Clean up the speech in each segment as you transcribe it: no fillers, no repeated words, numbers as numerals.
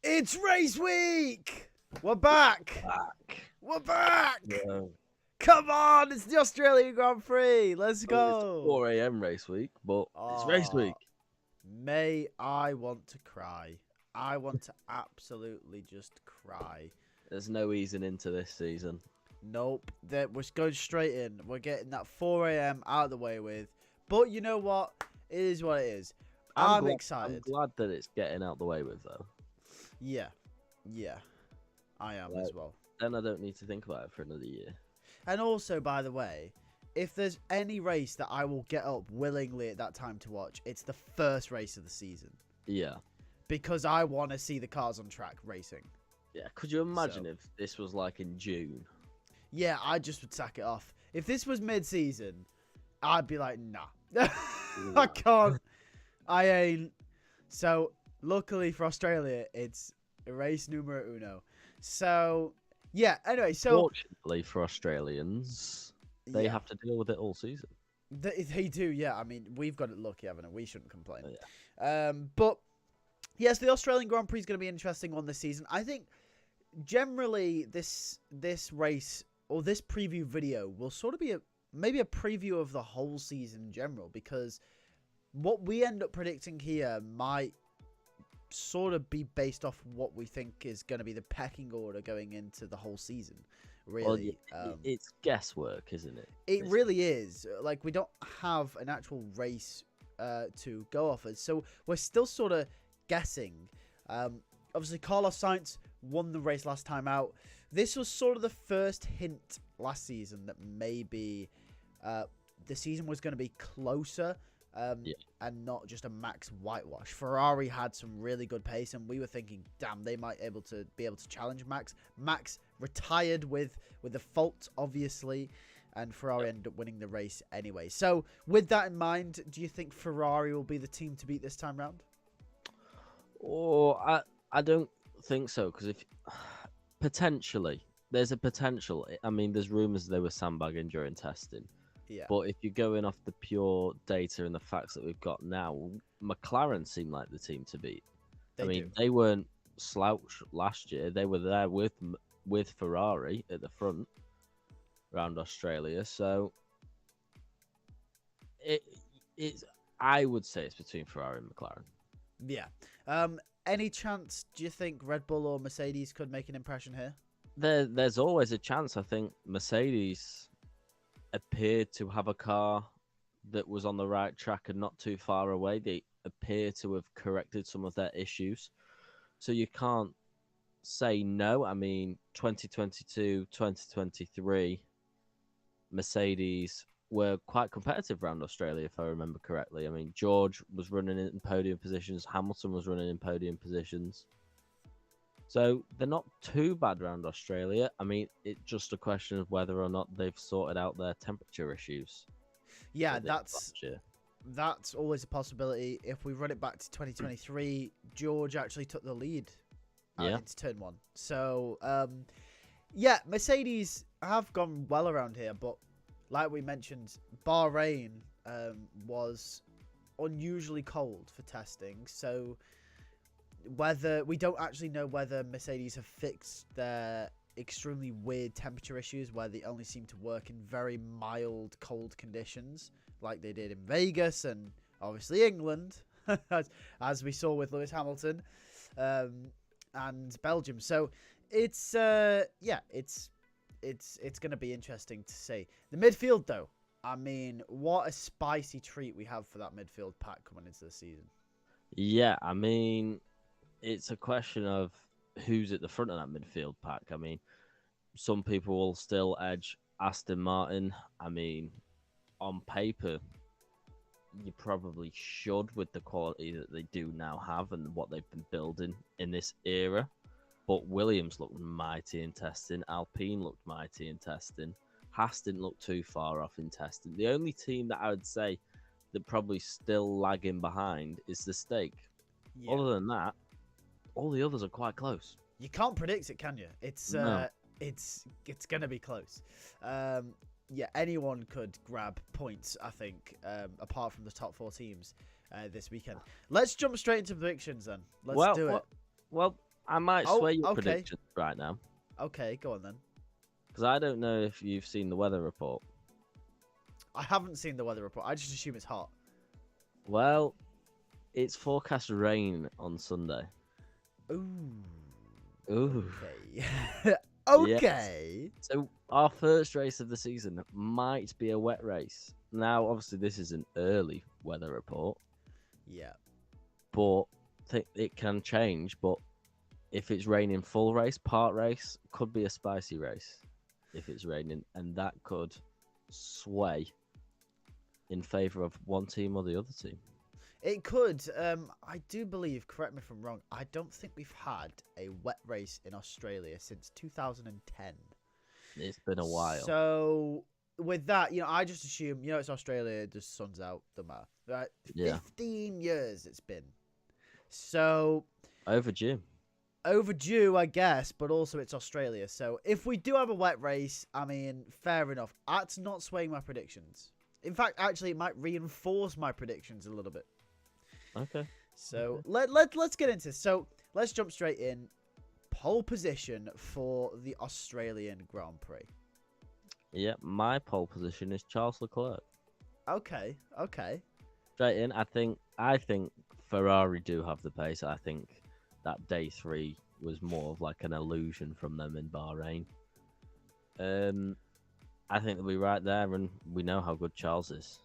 It's race week! We're back! We're back! Yeah. Come on, it's the Australian Grand Prix. Let's It's go. 4 a.m. race week, but it's race week. May I want to cry. I want to absolutely just cry. There's no easing into this season. Nope. We're going straight in. We're getting that 4 a.m. out of the way with. But you know what? It is what it is. I'm excited. I'm glad that it's getting out the way with, though. Yeah. I am as well. Then I don't need to think about it for another year. And also, by the way, if there's any race that I will get up willingly at that time to watch, it's the first race of the season. Yeah. Because I want to see the cars on track racing. Yeah. Could you imagine if this was like in June? Yeah, I just would sack it off. If this was mid-season, I'd be like, nah. I can't. I ain't. So, luckily for Australia, it's race numero uno. So, yeah, anyway, so... Fortunately for Australians, they have to deal with it all season. They do, yeah. I mean, we've got it lucky, haven't we? We shouldn't complain. Yeah. But, yes, the Australian Grand Prix is going to be an interesting one this season. I think, generally, this race, or this preview video, will sort of be maybe a preview of the whole season in general, because what we end up predicting here might sort of be based off what we think is going to be the pecking order going into the whole season. Really, well, it's guesswork, isn't it? It really is. Like, we don't have an actual race to go off of, so we're still sort of guessing. Obviously, Carlos Sainz won the race last time out. This was sort of the first hint last season that maybe the season was going to be closer. And not just a Max whitewash. Ferrari had some really good pace, and we were thinking, damn, they might be able to challenge Max. Max retired with the fault, obviously, and Ferrari ended up winning the race anyway. So, with that in mind, do you think Ferrari will be the team to beat this time round? Or I don't think so, because if potentially there's a potential. I mean, there's rumours they were sandbagging during testing. Yeah. But if you're going off the pure data and the facts that we've got now, McLaren seem like the team to beat. They weren't slouch last year. They were there with Ferrari at the front around Australia. So it's I would say it's between Ferrari and McLaren. Yeah. Any chance do you think Red Bull or Mercedes could make an impression here? There's always a chance. I think Mercedes appeared to have a car that was on the right track and not too far away. They appear to have corrected some of their issues. So you can't say no. I mean, 2022, 2023, Mercedes were quite competitive around Australia, if I remember correctly. I mean, George was running in podium positions. Hamilton was running in podium positions. So they're not too bad around Australia. I mean, it's just a question of whether or not they've sorted out their temperature issues. Yeah, that's always a possibility. If we run it back to 2023, George actually took the lead into turn one. So, yeah, Mercedes have gone well around here, but like we mentioned, Bahrain was unusually cold for testing. So we don't actually know whether Mercedes have fixed their extremely weird temperature issues where they only seem to work in very mild cold conditions like they did in Vegas and obviously England as we saw with Lewis Hamilton and Belgium. So it's going to be interesting to see. The midfield though, I mean, what a spicy treat we have for that midfield pack coming into the season. Yeah, I mean, it's a question of who's at the front of that midfield pack. I mean, some people will still edge Aston Martin. I mean, on paper, you probably should with the quality that they do now have and what they've been building in this era. But Williams looked mighty in testing. Alpine looked mighty in testing. Haas didn't look too far off in testing. The only team that I would say that probably still lagging behind is the Stake. Yeah. Other than that, all the others are quite close. You can't predict it, can you? It's going to be close. Yeah, anyone could grab points, I think, apart from the top four teams this weekend. Let's jump straight into predictions then. Let's do it. Well, I might sway your okay. predictions right now. Okay, go on then. Because I don't know if you've seen the weather report. I haven't seen the weather report. I just assume it's hot. Well, it's forecast rain on Sunday. Ooh. Ooh. Okay. Okay. Yes. So our first race of the season might be a wet race. Now, obviously, this is an early weather report. Yeah. But it can change. But if it's raining full race, part race, could be a spicy race if it's raining. And that could sway in favour of one team or the other team. It could. I do believe, correct me if I'm wrong, I don't think we've had a wet race in Australia since 2010. It's been a while. So, with that, I just assume, it's Australia, the sun's out, the matter. Right? Yeah. 15 years it's been. So... Overdue, I guess, but also it's Australia. So, if we do have a wet race, I mean, fair enough. That's not swaying my predictions. In fact, actually, it might reinforce my predictions a little bit. Okay. So let's get into this. So let's jump straight in. Pole position for the Australian Grand Prix. Yeah, my pole position is Charles Leclerc. Okay. Straight in. I think Ferrari do have the pace. I think that day 3 was more of like an illusion from them in Bahrain. I think they'll be right there, and we know how good Charles is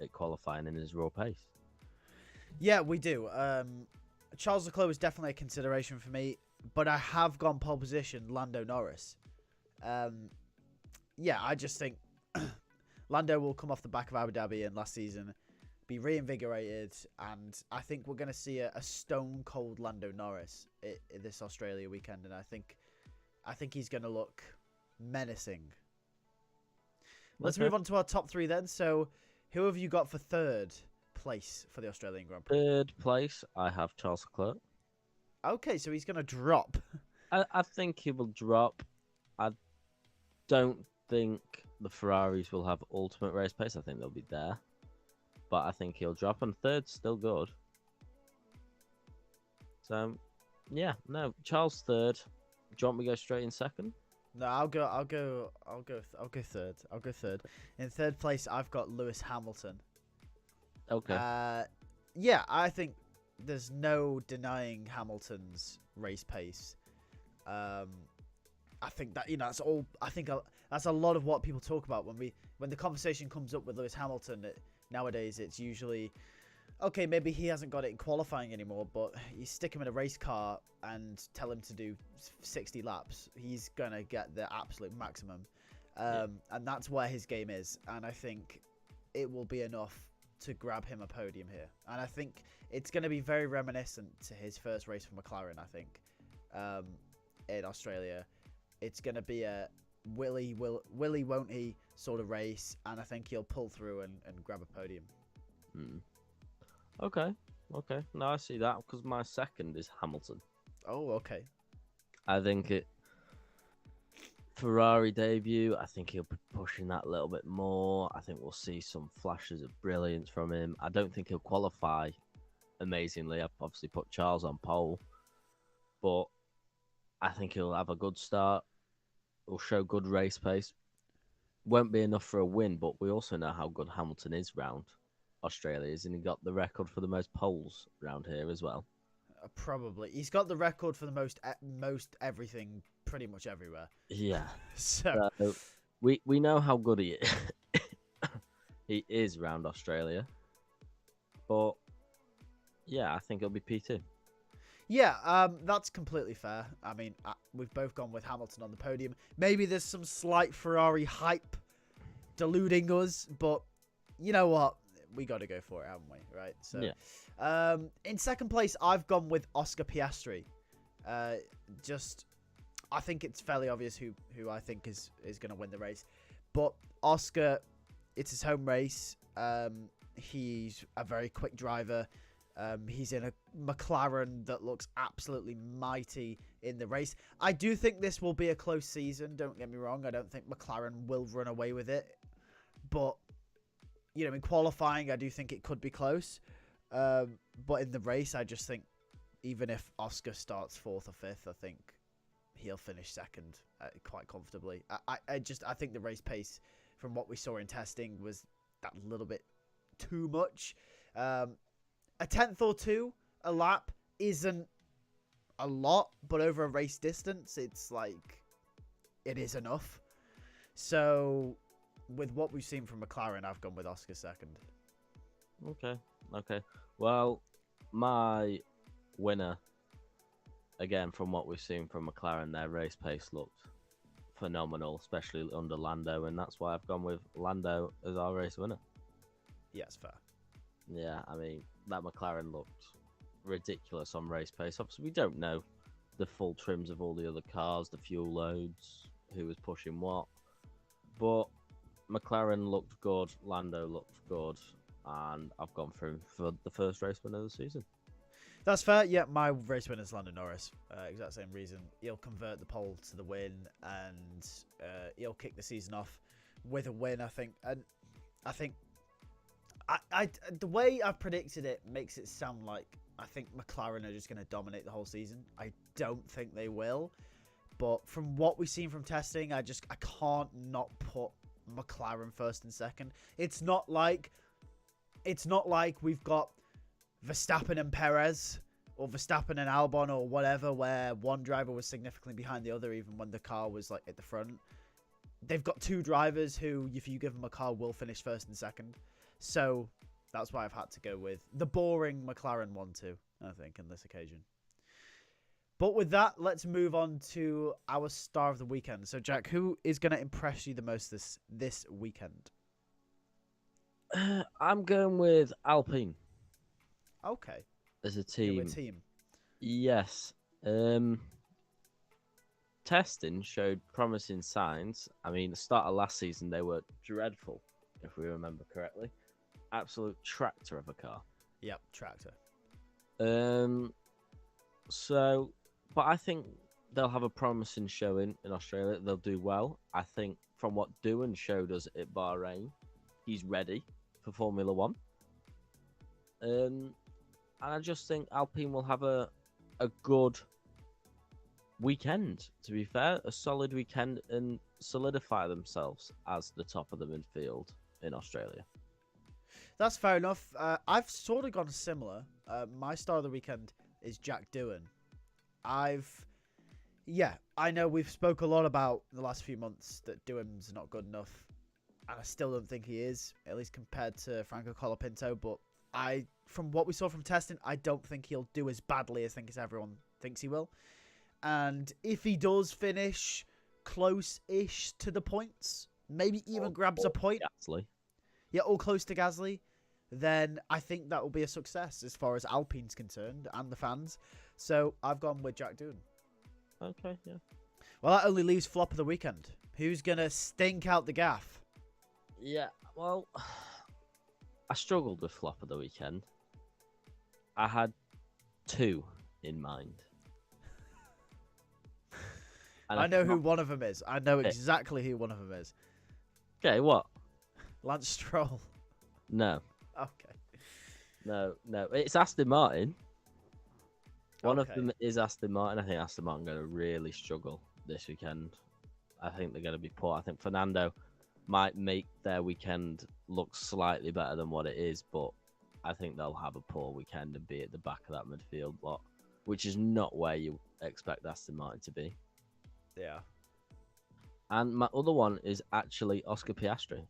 at qualifying in his raw pace. Yeah, we do. Charles Leclerc was definitely a consideration for me, but I have gone pole position Lando Norris. Yeah, I just think Lando will come off the back of Abu Dhabi and last season, be reinvigorated, and I think we're going to see a stone cold Lando Norris this Australia weekend, and I think he's going to look menacing. Let's move on to our top 3 then. So, who have you got for third place for the Australian Grand Prix? Third place, I have Charles Leclerc. Okay, so he's going to drop. I think he will drop. I don't think the Ferraris will have ultimate race pace. I think they'll be there. But I think he'll drop, and third's still good. So, yeah, no, Charles third. Do you want me to go straight in second? No, I'll go third. I'll go third. In third place, I've got Lewis Hamilton. Okay. Yeah, I think there's no denying Hamilton's race pace. I think that that's all. I think that's a lot of what people talk about when the conversation comes up with Lewis Hamilton. Nowadays, it's usually okay. Maybe he hasn't got it in qualifying anymore, but you stick him in a race car and tell him to do 60 laps, he's gonna get the absolute maximum, and that's where his game is. And I think it will be enough to grab him a podium here. And I think it's going to be very reminiscent to his first race for McLaren. I think in Australia, it's going to be a Willie won't he sort of race, and I think he'll pull through and grab a podium. Okay. No, I see that because my second is Hamilton. Oh, okay. I think Ferrari debut, I think he'll be pushing that a little bit more. I think we'll see some flashes of brilliance from him. I don't think he'll qualify amazingly. I've obviously put Charles on pole, but I think he'll have a good start. He'll show good race pace. Won't be enough for a win, but we also know how good Hamilton is round Australia, and he got the record for the most poles round here as well. Probably. He's got the record for the most everything pretty much everywhere. Yeah. So we know how good he is. He is round Australia. But yeah, I think it'll be P2. Yeah, that's completely fair. I mean, we've both gone with Hamilton on the podium. Maybe there's some slight Ferrari hype deluding us, but you know what? We got to go for it, haven't we? Right. So, yeah. In second place, I've gone with Oscar Piastri. I think it's fairly obvious who I think is going to win the race. But Oscar, it's his home race. He's a very quick driver. He's in a McLaren that looks absolutely mighty in the race. I do think this will be a close season. Don't get me wrong. I don't think McLaren will run away with it. But in qualifying, I do think it could be close. But in the race, I just think even if Oscar starts 4th or 5th, I think he'll finish 2nd quite comfortably. I think the race pace from what we saw in testing was that little bit too much. A 10th or 2 a lap isn't a lot, but over a race distance, it's like it is enough. So with what we've seen from McLaren, I've gone with Oscar 2nd. Okay. Well, my winner, again, from what we've seen from McLaren, their race pace looked phenomenal, especially under Lando, and that's why I've gone with Lando as our race winner. Yeah, it's fair. Yeah, I mean, that McLaren looked ridiculous on race pace. Obviously, we don't know the full trims of all the other cars, the fuel loads, who was pushing what, but McLaren looked good, Lando looked good, and I've gone through for the first race winner of the season. That's fair. Yeah, my race winner is Lando Norris. Exact same reason. He'll convert the pole to the win, and he'll kick the season off with a win, I think. And I think the way I've predicted it makes it sound like I think McLaren are just going to dominate the whole season. I don't think they will. But from what we've seen from testing, I can't not put McLaren 1st and 2nd. It's not like we've got Verstappen and Perez, or Verstappen and Albon, or whatever, where one driver was significantly behind the other even when the car was like at the front. They've got 2 drivers who, if you give them a car, will finish 1st and 2nd. So that's why I've had to go with the boring McLaren 1-2, I think, on this occasion. But with that, let's move on to our star of the weekend. So, Jack, who is going to impress you the most this weekend? I'm going with Alpine. Okay. As a team. A team. Yes. Testing showed promising signs. I mean, the start of last season, they were dreadful, if we remember correctly. Absolute tractor of a car. Yep, tractor. But I think they'll have a promising showing in Australia. They'll do well. I think from what Doohan showed us at Bahrain, he's ready for Formula One. And I just think Alpine will have a good weekend, to be fair. A solid weekend, and solidify themselves as the top of the midfield in Australia. That's fair enough. I've sort of gone similar. My star of the weekend is Jack Doohan. I know we've spoke a lot about the last few months that Doohan's not good enough, and I still don't think he is, at least compared to Franco Colapinto. But from what we saw from testing, I don't think he'll do as badly as everyone thinks he will. And if he does finish close-ish to the points, maybe even grabs a point, Gasly. Yeah, or close to Gasly, then I think that will be a success as far as Alpine's concerned and the fans. So I've gone with Jack Doohan. Okay, yeah. Well, that only leaves flop of the weekend. Who's going to stink out the gaff? Yeah, well, I struggled with flop of the weekend. I had 2 in mind. And I know who one of them is. I know exactly who one of them is. Okay, what? Lance Stroll. No. Okay. No. It's Aston Martin. One of them is Aston Martin. I think Aston Martin are going to really struggle this weekend. I think they're going to be poor. I think Fernando might make their weekend look slightly better than what it is, but I think they'll have a poor weekend and be at the back of that midfield lot, which is not where you expect Aston Martin to be. Yeah. And my other one is actually Oscar Piastri.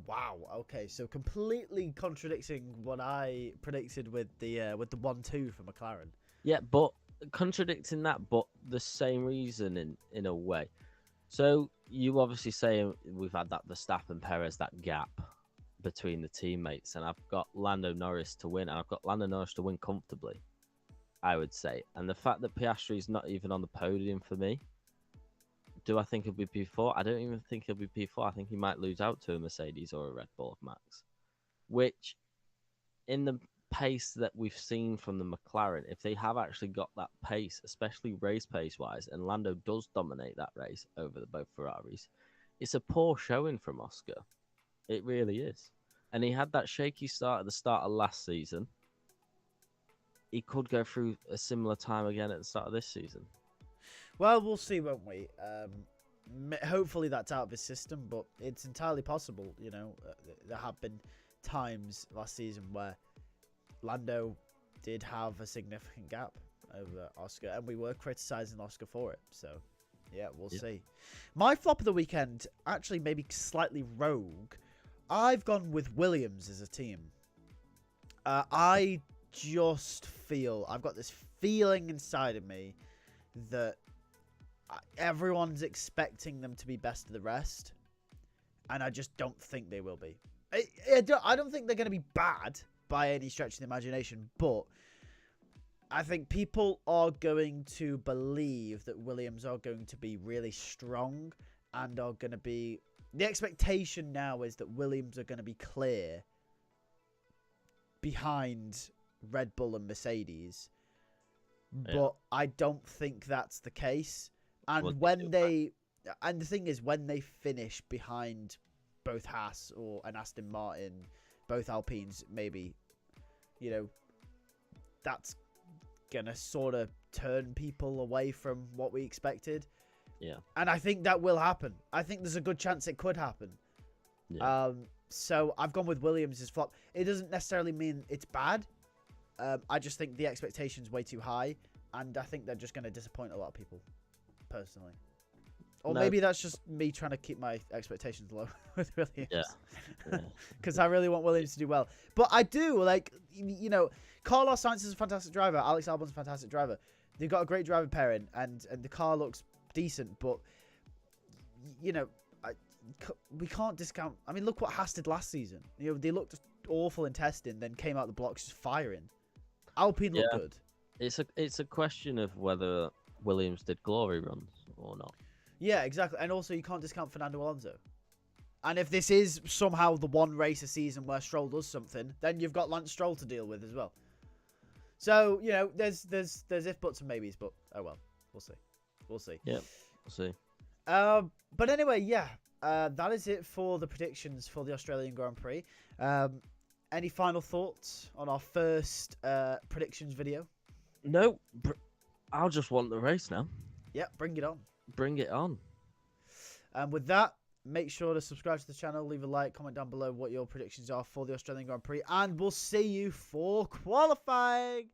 Wow. Okay, so completely contradicting what I predicted with the 1-2 for McLaren. Yeah, but contradicting that, but the same reason in a way. So you obviously say we've had that Verstappen Perez, that gap between the teammates, and I've got Lando Norris to win, and I've got Lando Norris to win comfortably, I would say. And the fact that Piastri is not even on the podium for me. Do I think he'll be P4? I don't even think he'll be P4. I think he might lose out to a Mercedes or a Red Bull of Max. Which, in the pace that we've seen from the McLaren, if they have actually got that pace, especially race pace-wise, and Lando does dominate that race over both Ferraris, it's a poor showing from Oscar. It really is. And he had that shaky start at the start of last season. he could go through a similar time again at the start of this season. Well, we'll see, won't we? Hopefully that's out of his system, but it's entirely possible. You know, there have been times last season where Lando did have a significant gap over Oscar, and we were criticizing Oscar for it. So, yeah, we'll see. My flop of the weekend, actually maybe slightly rogue. I've gone with Williams as a team. I just feel, I've got this feeling inside of me that everyone's expecting them to be best of the rest, and I just don't think they will be. I don't think they're going to be bad by any stretch of the imagination, but I think people are going to believe that Williams are going to be really strong and are going to be... The expectation now is that Williams are going to be clear behind Red Bull and Mercedes, but I don't think that's the case. And and the thing is, when they finish behind both Haas or an Aston Martin, both Alpines, maybe, you know, that's gonna sort of turn people away from what we expected. Yeah. And I think that will happen. I think there's a good chance it could happen. Yeah. So I've gone with Williams' flop. It doesn't necessarily mean it's bad. I just think the expectation's way too high, and I think they're just going to disappoint a lot of people, personally. Or maybe that's just me trying to keep my expectations low with Williams. Yeah. Because I really want Williams to do well. But I do, like, you know, Carlos Sainz is a fantastic driver. Alex Albon's a fantastic driver. They've got a great driver pairing, and the car looks decent, but, you know, we can't discount... I mean, look what Haas did last season. You know, they looked awful in testing, then came out the blocks just firing. Alpine looked good. It's a question of whether Williams did glory runs or not. Yeah, exactly. And also, you can't discount Fernando Alonso. And if this is somehow the one race a season where Stroll does something, then you've got Lance Stroll to deal with as well. So, you know, there's if buts and maybes, but oh well, we'll see. We'll see. Yeah, we'll see. But anyway, yeah, that is it for the predictions for the Australian Grand Prix. Any final thoughts on our first predictions video? No, I'll just want the race now. Yeah, bring it on. Bring it on. And with that, make sure to subscribe to the channel, leave a like, comment down below what your predictions are for the Australian Grand Prix, and we'll see you for qualifying.